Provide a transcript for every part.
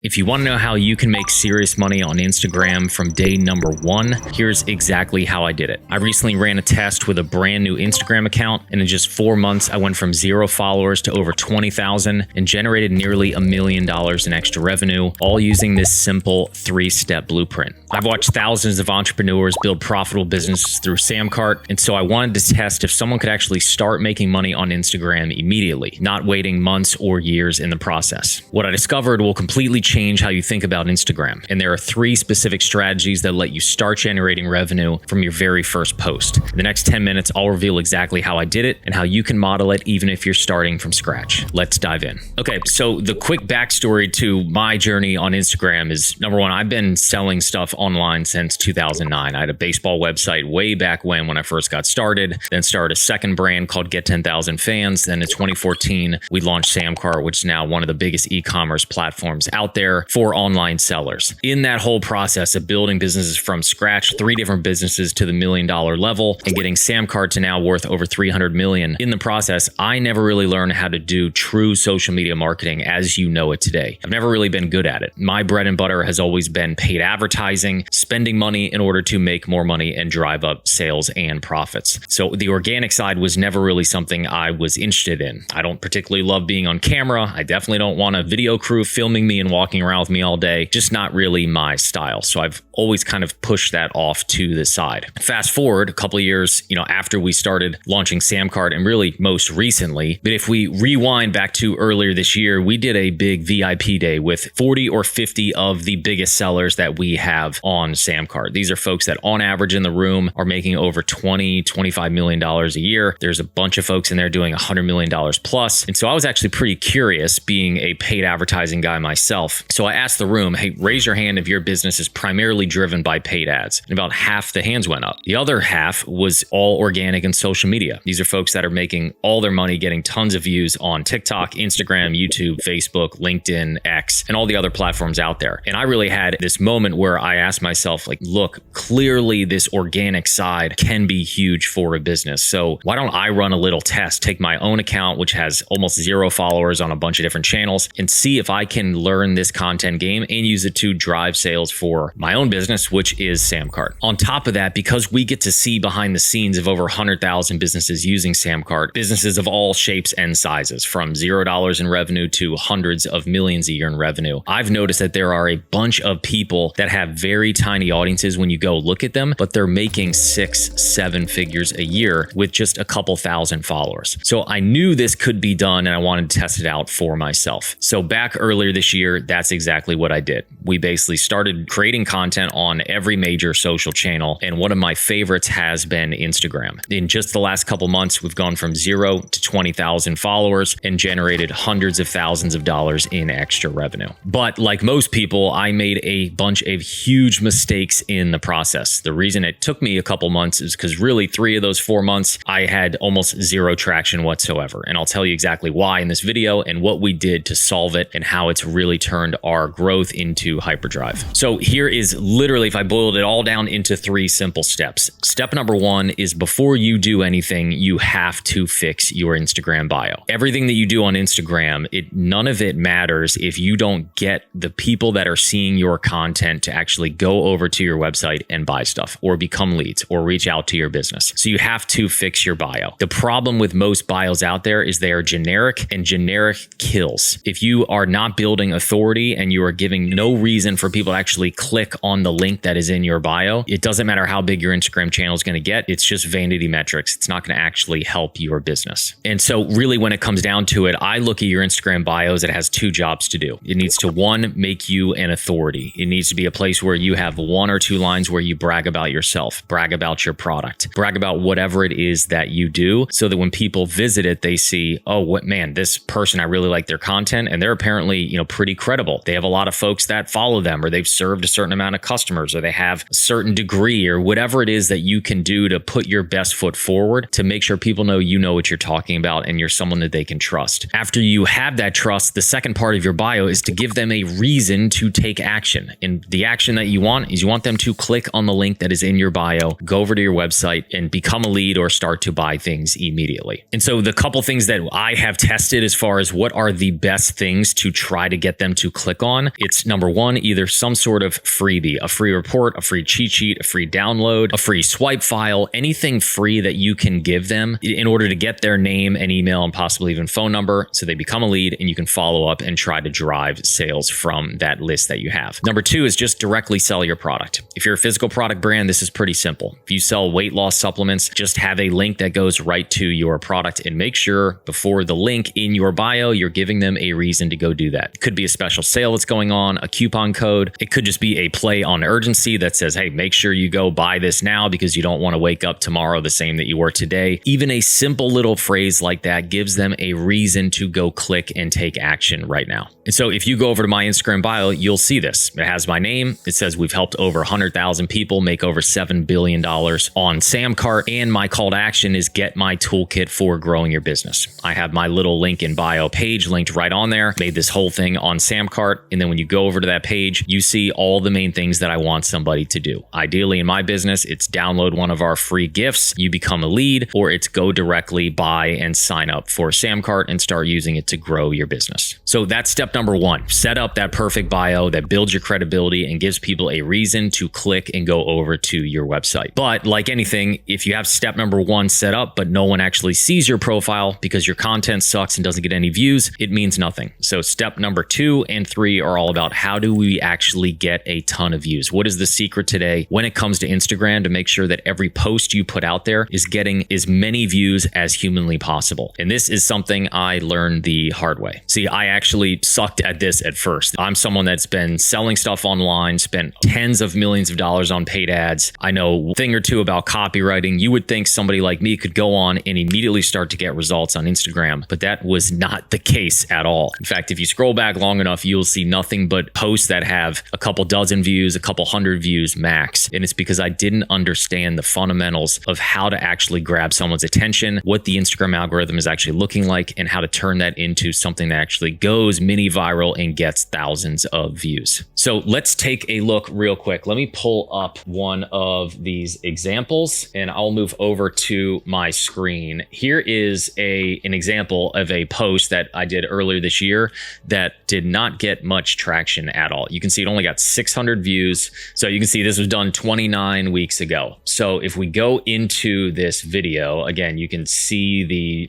If you want to know how you can make serious money on Instagram from day number one, here's exactly how I did it. I recently ran a test with a brand new Instagram account, and in just 4 months, I went from 0 followers to over 20,000 and generated nearly $1 million in extra revenue, all using this simple 3-step blueprint. I've watched thousands of entrepreneurs build profitable businesses through SamCart, and so I wanted to test if someone could actually start making money on Instagram immediately, not waiting months or years in the process. What I discovered will completely change how you think about Instagram. And there are 3 specific strategies that let you start generating revenue from your very first post. In the next 10 minutes, I'll reveal exactly how I did it and how you can model it even if you're starting from scratch. Let's dive in. Okay, so the quick backstory to my journey on Instagram is, number one, I've been selling stuff online since 2009. I had a baseball website way back when I first got started, then started a second brand called Get 10,000 Fans. Then in 2014, we launched SamCart, which is now one of the biggest e-commerce platforms out there for online sellers. In that whole process of building businesses from scratch, 3 different businesses to the $1 million level and getting SamCart to now worth over $300 million. In the process, I never really learned how to do true social media marketing as you know it today. I've never really been good at it. My bread and butter has always been paid advertising, spending money in order to make more money and drive up sales and profits. So the organic side was never really something I was interested in. I don't particularly love being on camera. I definitely don't want a video crew filming me and walking around with me all day. Just not really my style. So I've always kind of pushed that off to the side. Fast forward a couple of years, after we started launching SamCart and really most recently, but if we rewind back to earlier this year, we did a big VIP day with 40 or 50 of the biggest sellers that we have on SamCart. These are folks that on average in the room are making over $25 million a year. There's a bunch of folks in there doing $100 million plus. And so I was actually pretty curious, being a paid advertising guy myself. So I asked the room, hey, raise your hand if your business is primarily driven by paid ads. And about half the hands went up. The other half was all organic and social media. These are folks that are making all their money getting tons of views on TikTok, Instagram, YouTube, Facebook, LinkedIn, X, and all the other platforms out there. And I really had this moment where I asked myself, look, clearly this organic side can be huge for a business. So why don't I run a little test, take my own account, which has almost 0 followers on a bunch of different channels, and see if I can learn this content game and use it to drive sales for my own business, which is SamCart. On top of that, because we get to see behind the scenes of over 100,000 businesses using SamCart, businesses of all shapes and sizes, from $0 in revenue to hundreds of millions a year in revenue, I've noticed that there are a bunch of people that have very tiny audiences when you go look at them, but they're making 6-7 figures a year with just a couple thousand followers. So I knew this could be done and I wanted to test it out for myself. So back earlier this year, that's exactly what I did. We basically started creating content on every major social channel, and one of my favorites has been Instagram. In just the last couple months, we've gone from 0 to 20,000 followers and generated hundreds of thousands of dollars in extra revenue. But like most people, I made a bunch of huge mistakes in the process. The reason it took me a couple months is because really 3 of those 4 months, I had almost 0 traction whatsoever. And I'll tell you exactly why in this video and what we did to solve it and how it's really turned our growth into hyperdrive. So here is literally, if I boiled it all down into 3 simple steps. Step number 1 is, before you do anything, you have to fix your Instagram bio. Everything that you do on Instagram, none of it matters if you don't get the people that are seeing your content to actually go over to your website and buy stuff or become leads or reach out to your business. So you have to fix your bio. The problem with most bios out there is they are generic, and generic kills. If you are not building authority and you are giving no reason for people to actually click on the link that is in your bio, it doesn't matter how big your Instagram channel is going to get. It's just vanity metrics. It's not going to actually help your business. And so really, when it comes down to it, I look at your Instagram bios. It has 2 jobs to do. It needs to, 1, make you an authority. It needs to be a place where you have 1 or 2 lines where you brag about yourself, brag about your product, brag about whatever it is that you do, so that when people visit it, they see, oh, what, man, this person, I really like their content, and they're apparently, pretty credible. They have a lot of folks that follow them, or they've served a certain amount of customers, or they have a certain degree, or whatever it is that you can do to put your best foot forward to make sure people know you know what you're talking about and you're someone that they can trust. After you have that trust, the second part of your bio is to give them a reason to take action. And the action that you want is you want them to click on the link that is in your bio, go over to your website and become a lead or start to buy things immediately. And so the couple things that I have tested as far as what are the best things to try to get them to to click on. It's number one, either some sort of freebie, a free report, a free cheat sheet, a free download, a free swipe file, anything free that you can give them in order to get their name and email and possibly even phone number so they become a lead and you can follow up and try to drive sales from that list that you have. Number two is just directly sell your product. If you're a physical product brand, this is pretty simple. If you sell weight loss supplements, just have a link that goes right to your product and make sure before the link in your bio, you're giving them a reason to go do that. It could be a special sale that's going on, a coupon code. It could just be a play on urgency that says, hey, make sure you go buy this now because you don't want to wake up tomorrow the same that you were today. Even a simple little phrase like that gives them a reason to go click and take action right now. And so if you go over to my Instagram bio, you'll see this. It has my name. It says we've helped over 100,000 people make over $7 billion on SamCart. And my call to action is get my toolkit for growing your business. I have my little link in bio page linked right on there. Made this whole thing on SamCart. And then when you go over to that page, you see all the main things that I want somebody to do. Ideally in my business, it's download one of our free gifts, you become a lead, or it's go directly buy and sign up for SamCart and start using it to grow your business. So that's step number one. Set up that perfect bio that builds your credibility and gives people a reason to click and go over to your website. But like anything, if you have step number one set up, but no one actually sees your profile because your content sucks and doesn't get any views, it means nothing. So step number 2 and 3 are all about how do we actually get a ton of views? What is the secret today when it comes to Instagram to make sure that every post you put out there is getting as many views as humanly possible? And this is something I learned the hard way. See, I actually sucked at this at first. I'm someone that's been selling stuff online, spent tens of millions of dollars on paid ads. I know a thing or two about copywriting. You would think somebody like me could go on and immediately start to get results on Instagram, but that was not the case at all. In fact, if you scroll back long enough, you'll see nothing but posts that have a couple dozen views, a couple hundred views max. And it's because I didn't understand the fundamentals of how to actually grab someone's attention, what the Instagram algorithm is actually looking like, and how to turn that into something that actually goes mini viral and gets thousands of views. So let's take a look real quick. Let me pull up one of these examples and I'll move over to my screen. Here is an example of a post that I did earlier this year that did not get much traction at all. You can see it only got 600 views. So you can see this was done 29 weeks ago. So if we go into this video, again, you can see the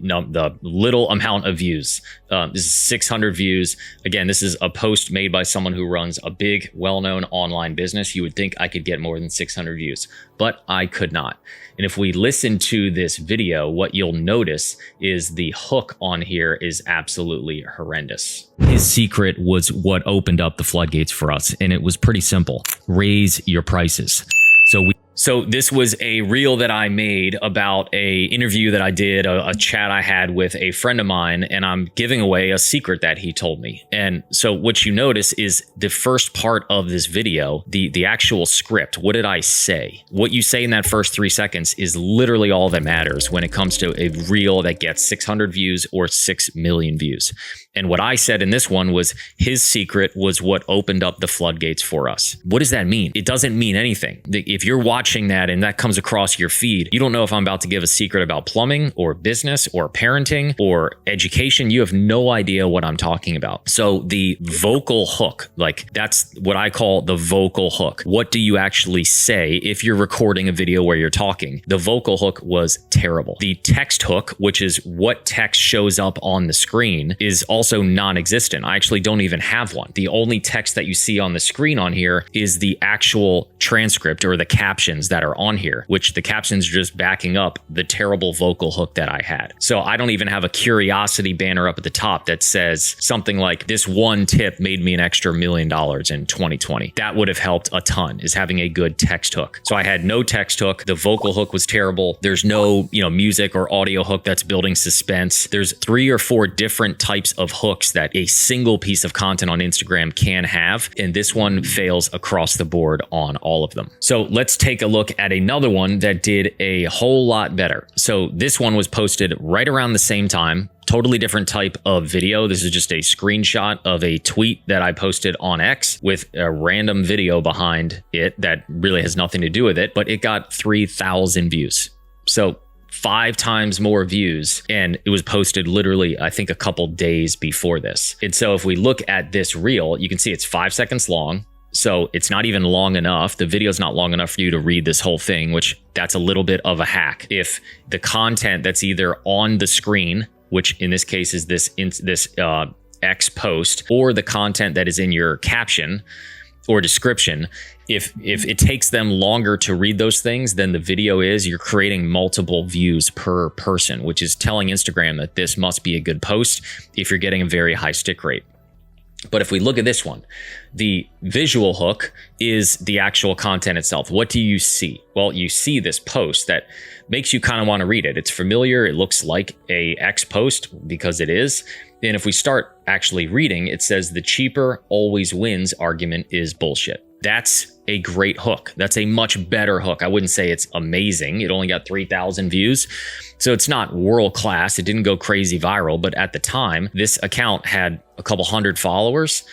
little amount of views. This is 600 views. Again, this is a post made by someone who runs a big, well-known online business. You would think I could get more than 600 views, but I could not. And if we listen to this video, what you'll notice is the hook on here is absolutely horrendous. His secret was what opened up the floodgates for us, and it was pretty simple. Raise your prices. So this was a reel that I made about a interview that I did, a chat I had with a friend of mine, and I'm giving away a secret that he told me. And so what you notice is the first part of this video, the actual script. What did I say? What you say in that first 3 seconds is literally all that matters when it comes to a reel that gets 600 views or 6 million views. And what I said in this one was his secret was what opened up the floodgates for us. What does that mean? It doesn't mean anything. If you're watching that and that comes across your feed, you don't know if I'm about to give a secret about plumbing or business or parenting or education. You have no idea what I'm talking about. So the vocal hook, like that's what I call the vocal hook. What do you actually say if you're recording a video where you're talking? The vocal hook was terrible. The text hook, which is what text shows up on the screen, is also non-existent. I actually don't even have one. The only text that you see on the screen on here is the actual transcript or the captions that are on here, which the captions are just backing up the terrible vocal hook that I had. So I don't even have a curiosity banner up at the top that says something like this one tip made me an extra $1 million in 2020. That would have helped a ton, is having a good text hook. So I had no text hook. The vocal hook was terrible. There's no, music or audio hook that's building suspense. There's 3 or 4 different types of hooks that a single piece of content on Instagram can have. And this one fails across the board on all of them. So let's take a look at another one that did a whole lot better. So this one was posted right around the same time. Totally different type of video. This is just a screenshot of a tweet that I posted on X with a random video behind it that really has nothing to do with it, but it got 3,000 views. So 5 times more views, and it was posted literally, I think, a couple days before this. And so if we look at this reel, you can see it's 5 seconds long. So it's not even long enough. The video's not long enough for you to read this whole thing, which that's a little bit of a hack. If the content that's either on the screen, which in this case is this X post, or the content that is in your caption or description, if it takes them longer to read those things than the video is, you're creating multiple views per person, which is telling Instagram that this must be a good post if you're getting a very high stick rate. But if we look at this one, the visual hook is the actual content itself. What do you see? Well, you see this post that makes you kind of want to read it. It's familiar. It looks like a X post because it is. And if we start actually reading, it says the cheaper always wins argument is bullshit. That's a great hook. That's a much better hook. I wouldn't say it's amazing. It only got 3,000 views. So it's not world class. It didn't go crazy viral, but at the time, this account had a couple hundred followers.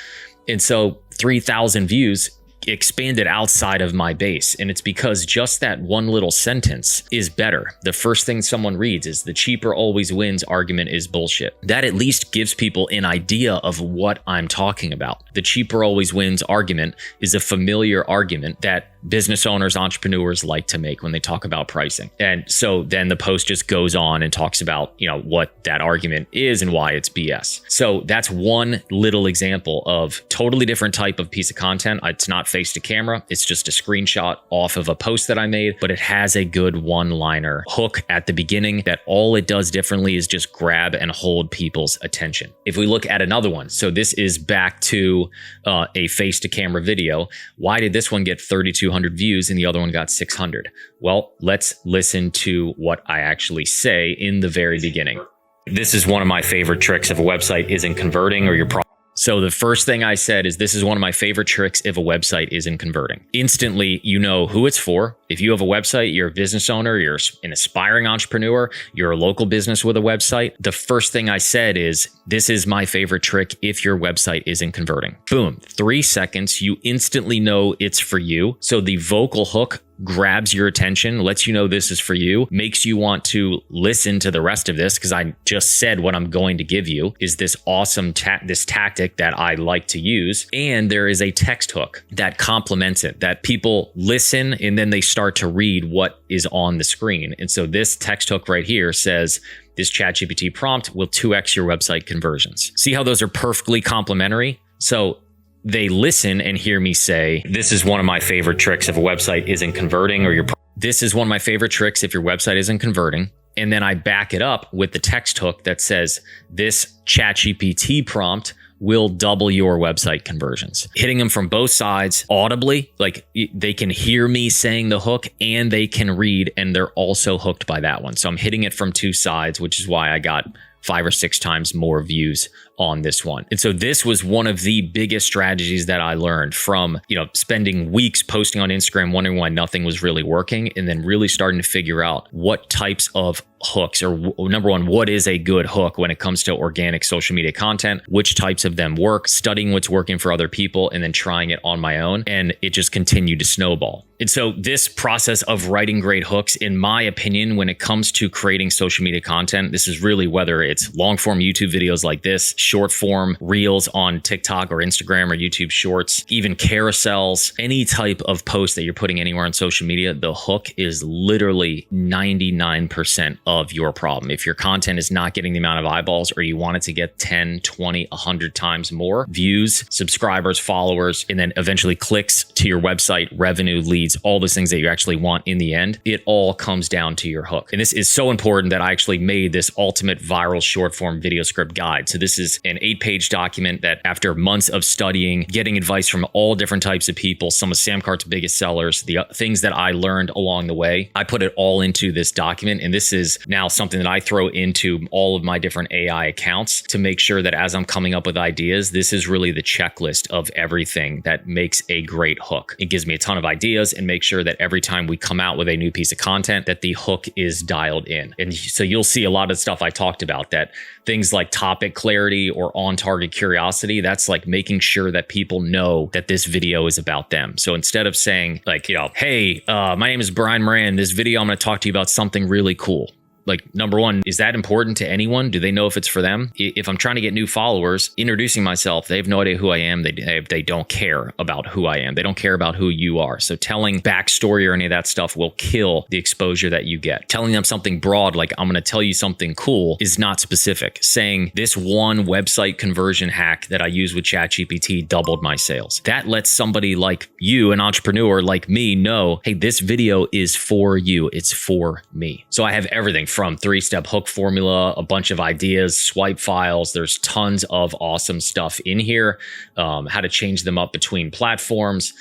And so 3,000 views expanded outside of my base. And it's because just that one little sentence is better. The first thing someone reads is the cheaper always wins argument is bullshit. That at least gives people an idea of what I'm talking about. The cheaper always wins argument is a familiar argument that business owners, entrepreneurs like to make when they talk about pricing. And so then the post just goes on and talks about, what that argument is and why it's BS. So that's one little example of totally different type of piece of content. It's not face to camera. It's just a screenshot off of a post that I made, but it has a good one-liner hook at the beginning that all it does differently is just grab and hold people's attention. If we look at another one, so this is back to a face to camera video. Why did this one get 3,200 views and the other one got 600? Well, let's listen to what I actually say in the very beginning. This is one of my favorite tricks if a website isn't converting or your product. So the first thing I said is this is one of my favorite tricks if a website isn't converting. Instantly, you know who it's for. If you have a website, you're a business owner, you're an aspiring entrepreneur, you're a local business with a website. The first thing I said is this is my favorite trick if your website isn't converting. Boom, 3 seconds, you instantly know it's for you. So the vocal hook grabs your attention, lets you know this is for you, makes you want to listen to the rest of this because I just said what I'm going to give you is this awesome this tactic that I like to use. And there is a text hook that complements it, that people listen and then they start to read what is on the screen. And so this text hook right here says, this ChatGPT prompt will 2x your website conversions. See how those are perfectly complementary? So they listen and hear me say, this is one of my favorite tricks if a website isn't converting or this is one of my favorite tricks if your website isn't converting. And then I back it up with the text hook that says, this ChatGPT prompt will double your website conversions. Hitting them from both sides audibly, like they can hear me saying the hook and they can read, and they're also hooked by that one. So I'm hitting it from two sides, which is why I got 5 or 6 times more views on this one. And so this was one of the biggest strategies that I learned from, spending weeks posting on Instagram, wondering why nothing was really working, and then really starting to figure out what types of hooks, or number one, what is a good hook when it comes to organic social media content, which types of them work, studying what's working for other people, and then trying it on my own. And it just continued to snowball. And so this process of writing great hooks, in my opinion, when it comes to creating social media content, this is really whether it's long form YouTube videos like this, short form reels on TikTok or Instagram or YouTube shorts, even carousels, any type of post that you're putting anywhere on social media, the hook is literally 99% of your problem. If your content is not getting the amount of eyeballs, or you want it to get 10, 20, 100 times more views, subscribers, followers, and then eventually clicks to your website, revenue, leads, all those things that you actually want in the end, it all comes down to your hook. And this is so important that I actually made this ultimate viral short form video script guide. So this is an 8-page document that after months of studying, getting advice from all different types of people, some of SamCart's biggest sellers, the things that I learned along the way, I put it all into this document. And this is now something that I throw into all of my different AI accounts to make sure that as I'm coming up with ideas, this is really the checklist of everything that makes a great hook. It gives me a ton of ideas and makes sure that every time we come out with a new piece of content, that the hook is dialed in. And so you'll see a lot of stuff I talked about, that things like topic clarity or on target curiosity, that's like making sure that people know that this video is about them. So instead of saying like, hey, my name is Brian Moran, this video I'm going to talk to you about something really cool. Like, number one, is that important to anyone? Do they know if it's for them? If I'm trying to get new followers, introducing myself, they have no idea who I am. They don't care about who I am. They don't care about who you are. So telling backstory or any of that stuff will kill the exposure that you get. Telling them something broad, like I'm going to tell you something cool, is not specific. Saying this one website conversion hack that I use with ChatGPT doubled my sales. That lets somebody like you, an entrepreneur like me, know, hey, this video is for you. It's for me. So I have everything from 3-step hook formula, a bunch of ideas, swipe files. There's tons of awesome stuff in here. How to change them up between platforms.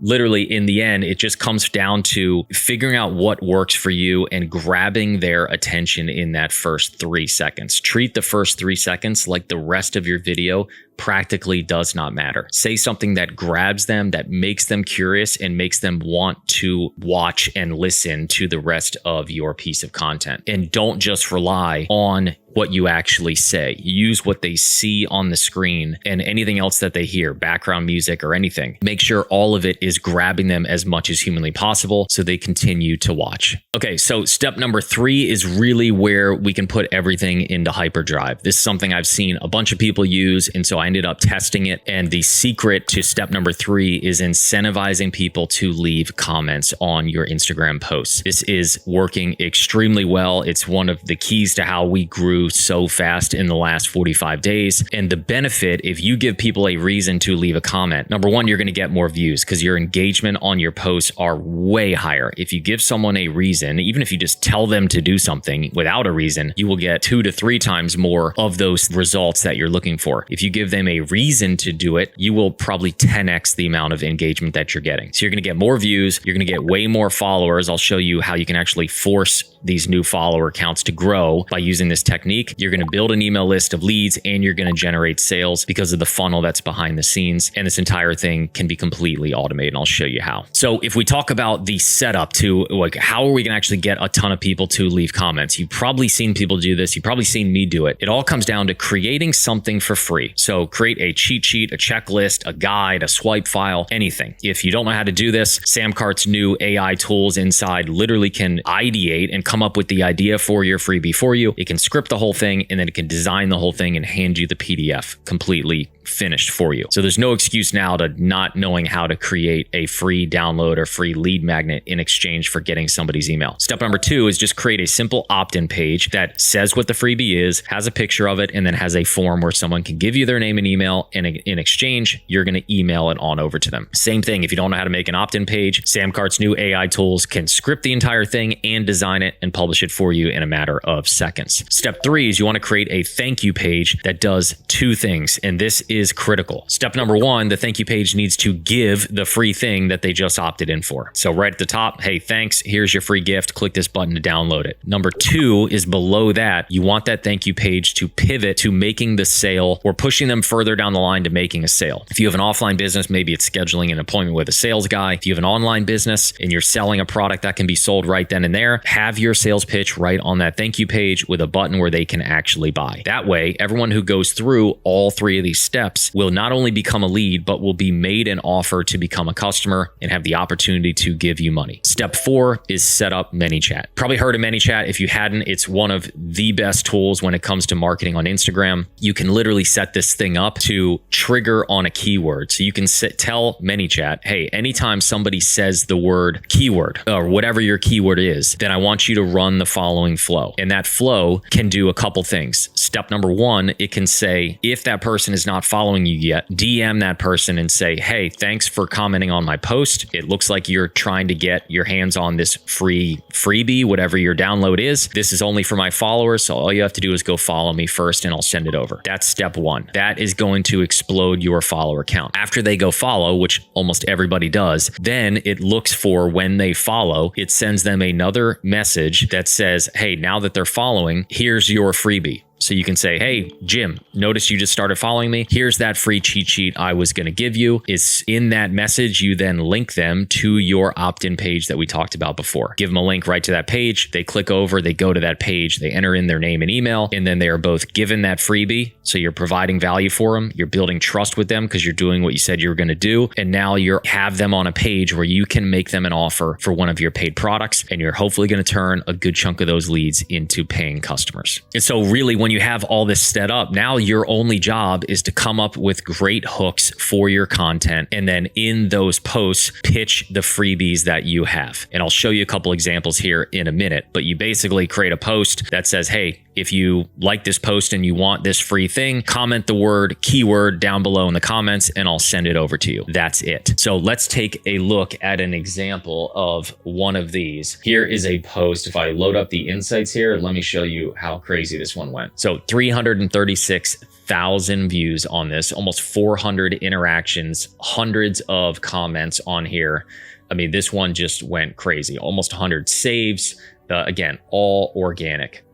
Literally, in the end, it just comes down to figuring out what works for you and grabbing their attention in that first 3 seconds. Treat the first 3 seconds like the rest of your video practically does not matter. Say something that grabs them, that makes them curious and makes them want to watch and listen to the rest of your piece of content. And don't just rely on what you actually say. Use what they see on the screen and anything else that they hear, background music or anything. Make sure all of it is grabbing them as much as humanly possible so they continue to watch. Okay, so step number 3 is really where we can put everything into hyperdrive. This is something I've seen a bunch of people use, and so I ended up testing it. And the secret to step number 3 is incentivizing people to leave comments on your Instagram posts. This is working extremely well. It's one of the keys to how we grew so fast in the last 45 days. And the benefit, if you give people a reason to leave a comment, number one, you're going to get more views because your engagement on your posts are way higher. If you give someone a reason, even if you just tell them to do something without a reason, you will get 2 to 3 times more of those results that you're looking for. If you give them a reason to do it, you will probably 10x the amount of engagement that you're getting. So you're going to get more views. You're going to get way more followers. I'll show you how you can actually force these new follower counts to grow by using this technique. You're going to build an email list of leads and you're going to generate sales because of the funnel that's behind the scenes. And this entire thing can be completely automated. And I'll show you how. So if we talk about the setup to like, how are we going to actually get a ton of people to leave comments? You've probably seen people do this. You've probably seen me do it. It all comes down to creating something for free. So create a cheat sheet, a checklist, a guide, a swipe file, anything. If you don't know how to do this, SamCart's new AI tools inside literally can ideate and come up with the idea for your freebie for you. It can script the whole thing and then it can design the whole thing and hand you the PDF completely finished for you. So there's no excuse now to not knowing how to create a free download or free lead magnet in exchange for getting somebody's email. Step number 2 is just create a simple opt-in page that says what the freebie is, has a picture of it, and then has a form where someone can give you their name and email, and in exchange, you're going to email it on over to them. Same thing, if you don't know how to make an opt-in page, SamCart's new AI tools can script the entire thing and design it and publish it for you in a matter of seconds. Step 3 is you want to create a thank you page that does 2 things, and this is critical. Step number 1, the thank you page needs to give the free thing that they just opted in for. So right at the top, hey, thanks, here's your free gift, click this button to download it. Number 2 is below that, you want that thank you page to pivot to making the sale or pushing them further down the line to making a sale. If you have an offline business, maybe it's scheduling an appointment with a sales guy. If you have an online business and you're selling a product that can be sold right then and there, have your sales pitch right on that thank you page with a button where they can actually buy. That way, everyone who goes through all 3 of these steps will not only become a lead, but will be made an offer to become a customer and have the opportunity to give you money. Step 4 is set up ManyChat. Probably heard of ManyChat. If you hadn't, it's one of the best tools when it comes to marketing on Instagram. You can literally set this thing up to trigger on a keyword. So you can tell ManyChat, hey, anytime somebody says the word keyword or whatever your keyword is, then I want you to run the following flow. And that flow can do a couple things. Step number 1, it can say, if that person is not following you yet, DM that person and say, hey, thanks for commenting on my post. It looks like you're trying to get your hands on this freebie, whatever your download is. This is only for my followers. So all you have to do is go follow me first and I'll send it over. That's step 1. That is going to explode your follower count. After they go follow, which almost everybody does, then it looks for when they follow, it sends them another message that says, hey, now that they're following, here's your freebie. So you can say, hey, Jim, notice you just started following me. Here's that free cheat sheet I was going to give you. It's in that message. You then link them to your opt-in page that we talked about before. Give them a link right to that page. They click over, they go to that page, they enter in their name and email, and then they are both given that freebie. So you're providing value for them. You're building trust with them because you're doing what you said you were going to do. And now you have them on a page where you can make them an offer for one of your paid products. And you're hopefully going to turn a good chunk of those leads into paying customers. And so really, when you have all this set up, now your only job is to come up with great hooks for your content. And then in those posts, pitch the freebies that you have. And I'll show you a couple examples here in a minute, but you basically create a post that says, hey, if you like this post and you want this free thing, comment the word keyword down below in the comments and I'll send it over to you. That's it. So let's take a look at an example of one of these. Here is a post. If I load up the insights here, let me show you how crazy this one went. So 336,000 views on this, almost 400 interactions, hundreds of comments on here. I mean, this one just went crazy. Almost 100 saves. Again, all organic.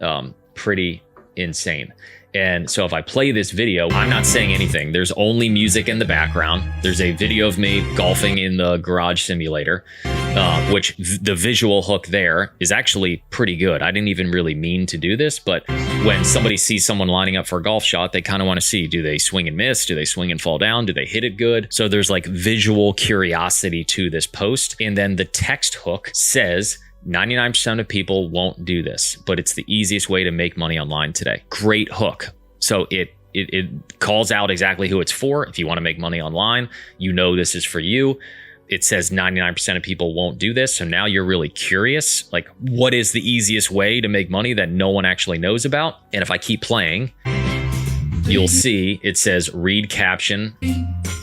Pretty insane. And so if I play this video, I'm not saying anything. There's only music in the background. There's a video of me golfing in the garage simulator, which the visual hook there is actually pretty good. I didn't even really mean to do this, but when somebody sees someone lining up for a golf shot, they kind of want to see, do they swing and miss? Do they swing and fall down? Do they hit it good? So there's like visual curiosity to this post. And then the text hook says, 99% of people won't do this, but it's the easiest way to make money online today. Great hook. So it calls out exactly who it's for. If you want to make money online, you know this is for you. It says 99% of people won't do this. So now you're really curious, like, what is the easiest way to make money that no one actually knows about? And if I keep playing, you'll see it says read caption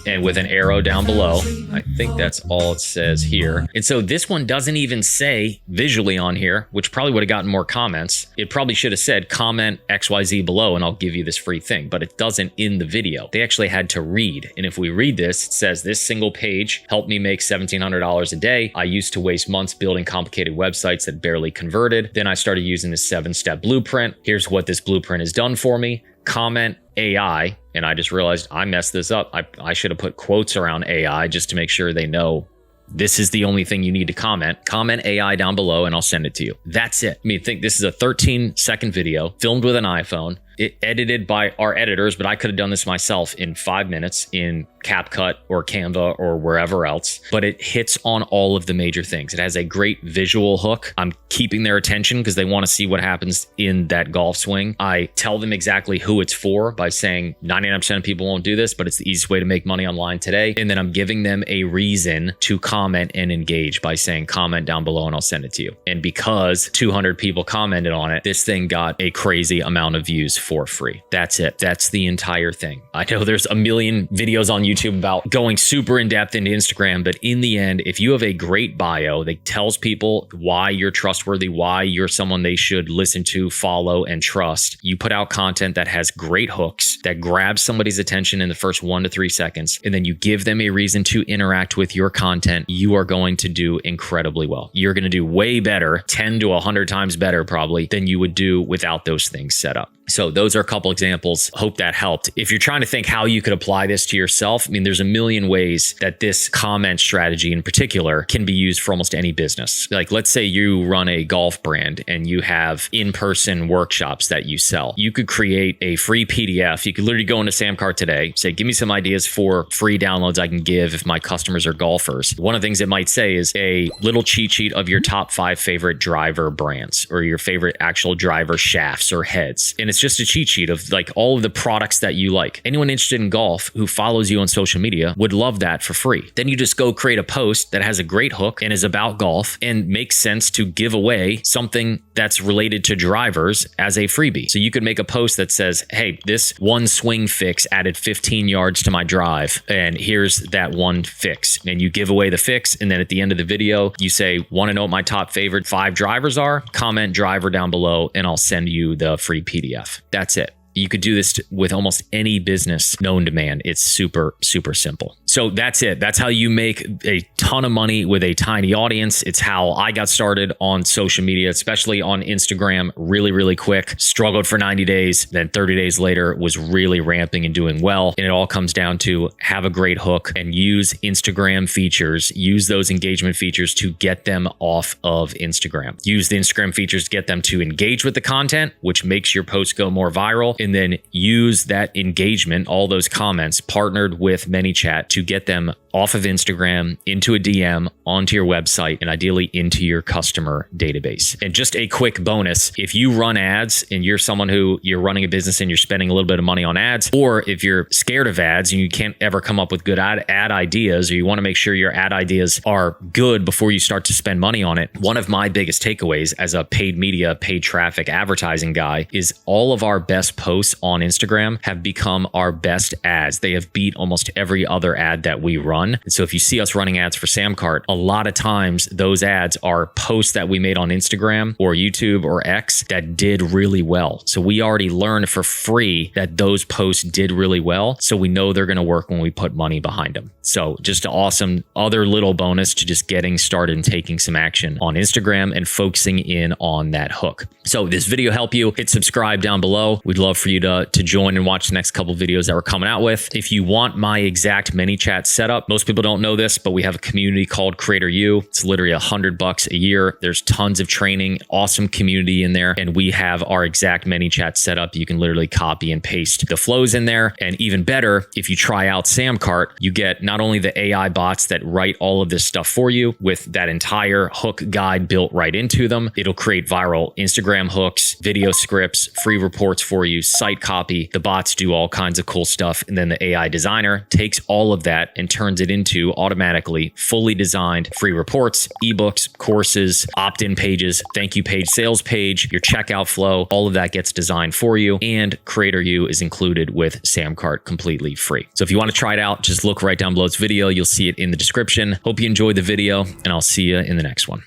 and with an arrow down below. I think that's all it says here. And so this one doesn't even say visually on here, which probably would have gotten more comments. It probably should have said comment XYZ below and I'll give you this free thing, but it doesn't in the video. They actually had to read. And if we read this, it says this single page helped me make $1,700 a day. I used to waste months building complicated websites that barely converted. Then I started using this 7-step blueprint. Here's what this blueprint has done for me. Comment AI, and I just realized I messed this up. I should have put quotes around AI just to make sure they know this is the only thing you need to comment. Comment AI down below and I'll send it to you. That's it. I mean, think this is a 13-second video filmed with an iPhone. It edited by our editors, but I could have done this myself in 5 minutes in CapCut or Canva or wherever else. But it hits on all of the major things. It has a great visual hook. I'm keeping their attention because they want to see what happens in that golf swing. I tell them exactly who it's for by saying 99% of people won't do this, but it's the easiest way to make money online today. And then I'm giving them a reason to comment and engage by saying comment down below and I'll send it to you. And because 200 people commented on it, this thing got a crazy amount of views for free. That's it. That's the entire thing. I know there's a million videos on YouTube about going super in depth into Instagram, but in the end, if you have a great bio that tells people why you're trustworthy, why you're someone they should listen to, follow, and trust, you put out content that has great hooks that grabs somebody's attention in the first 1 to 3 seconds, and then you give them a reason to interact with your content, you are going to do incredibly well. You're going to do way better, 10 to 100 times better probably, than you would do without those things set up. So those are a couple examples. Hope that helped. If you're trying to think how you could apply this to yourself, I mean, there's a million ways that this comment strategy in particular can be used for almost any business. Like, let's say you run a golf brand and you have in-person workshops that you sell. You could create a free PDF. You could literally go into SamCart today, say, give me some ideas for free downloads I can give if my customers are golfers. One of the things it might say is a little cheat sheet of your top 5 favorite driver brands or your favorite actual driver shafts or heads. And it's just a cheat sheet of like all of the products that you like. Anyone interested in golf who follows you on social media would love that for free. Then you just go create a post that has a great hook and is about golf and makes sense to give away something that's related to drivers as a freebie. So you could make a post that says, hey, this one swing fix added 15 yards to my drive, and here's that one fix. And you give away the fix, and then at the end of the video, you say, want to know what my top favorite 5 drivers are? Comment driver down below, and I'll send you the free PDF. That's it. You could do this with almost any business known to man. It's super, super simple. So So that's it. That's how you make a ton of money with a tiny audience. It's how I got started on social media, especially on Instagram, really, really quick. Struggled for 90 days. Then 30 days later was really ramping and doing well. And it all comes down to have a great hook and use Instagram features, use those engagement features to get them off of Instagram. Use the Instagram features to get them to engage with the content, which makes your posts go more viral. And then use that engagement, all those comments partnered with ManyChat to get them off of Instagram, into a DM, onto your website, and ideally into your customer database. And just a quick bonus, if you run ads and you're someone who you're running a business and you're spending a little bit of money on ads, or if you're scared of ads and you can't ever come up with good ad ideas, or you want to make sure your ad ideas are good before you start to spend money on it, one of my biggest takeaways as a paid media, paid traffic advertising guy is all of our best posts on Instagram have become our best ads. They have beat almost every other ad that we run. And so if you see us running ads for SamCart, a lot of times those ads are posts that we made on Instagram or YouTube or X that did really well. So we already learned for free that those posts did really well. So we know they're going to work when we put money behind them. So just an awesome other little bonus to just getting started and taking some action on Instagram and focusing in on that hook. So this video helped you, hit subscribe down below. We'd love for you to join and watch the next couple videos that we're coming out with. If you want my exact ManyChat setup, most people don't know this, but we have a community called Creator U. It's literally $100 a year. There's tons of training, awesome community in there. And we have our exact ManyChat setup. You can literally copy and paste the flows in there. And even better, if you try out SamCart, you get not only the AI bots that write all of this stuff for you with that entire hook guide built right into them. It'll create viral Instagram hooks, video scripts, free reports for you, site copy. The bots do all kinds of cool stuff. And then the AI designer takes all of that and turns it into automatically fully designed free reports, ebooks, courses, opt-in pages, thank you page, sales page, your checkout flow. All of that gets designed for you. And Creator U is included with SamCart completely free. So if you want to try it out, just look right down below this video. You'll see it in the description. Hope you enjoyed the video, and I'll see you in the next one.